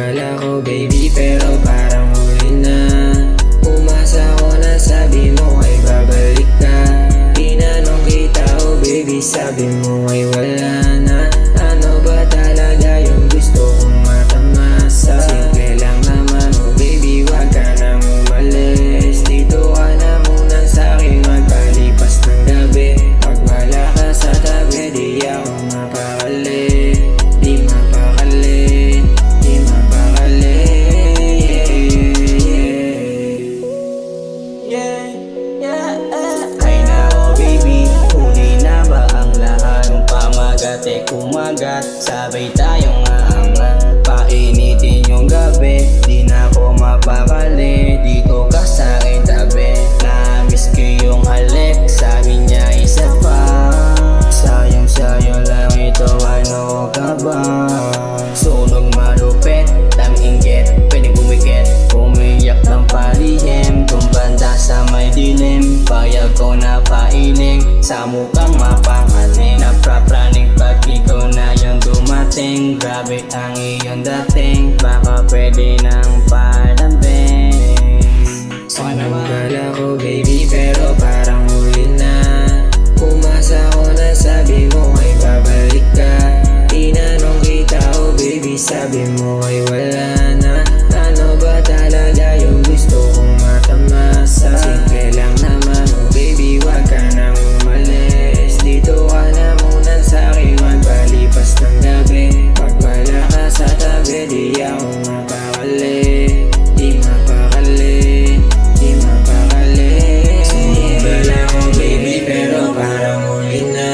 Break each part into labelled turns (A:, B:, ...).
A: bala ko baby pero parang huli na. Umasa ko na sabi mo ay babalik ka. Tinanong kita oh baby sabi mo ay wala na. Ano ba talaga yung gusto kong matamasa? Simple lang naman oh baby wag ka nang umalis. Dito ka na muna sa'kin magpalipas ng gabi. Pag wala ka sa tabi di ako mapakali. Di mapakali, di mapakali. Yeah, yeah, yeah.
B: Ay nako baby, huli na ba ang lahat? Nung pamagat ay kumagat, sabay tayong aangat. Painitin yung gabi, di na ako mapakali. Dito ka sa'kin tabi, na-miss ko yung halik. Sabi niya isa pa, sayang sa'yo lang ito, ano ka ba? Sunog malupit, tang-inggit, pwedeng umikit. Umiyak ng palihim, tumbanda sa may dilim. Bayag ko na pailing, sa mukhang mapangaling. Naprapraning pag ikaw na yung dumating. Grabe ang iyong dating, baka pwede nang palambing.
A: Bala ko baby pero parang huli na. Umasa ko na sabi mo ay babalik ka. Tinanong kita oh baby sabi mo ay wala na. Ano ba talaga yung gusto kong matamasa? Simple lang naman oh baby wag ka nang umalis. Dito ka na muna sa'kin magpalipas ng gabi. Pag wala ka sa tabi di ako mapakali. Di mapakali, di mapakali. Bala ko baby pero parang huli na.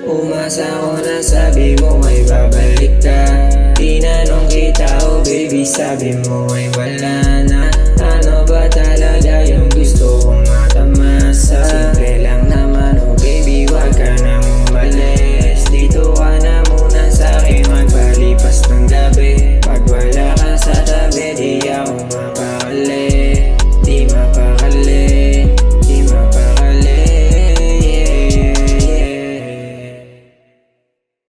A: Umasa ko na sabi mo ay babalik ka. Tinanong kita oh baby sabi mo ay wala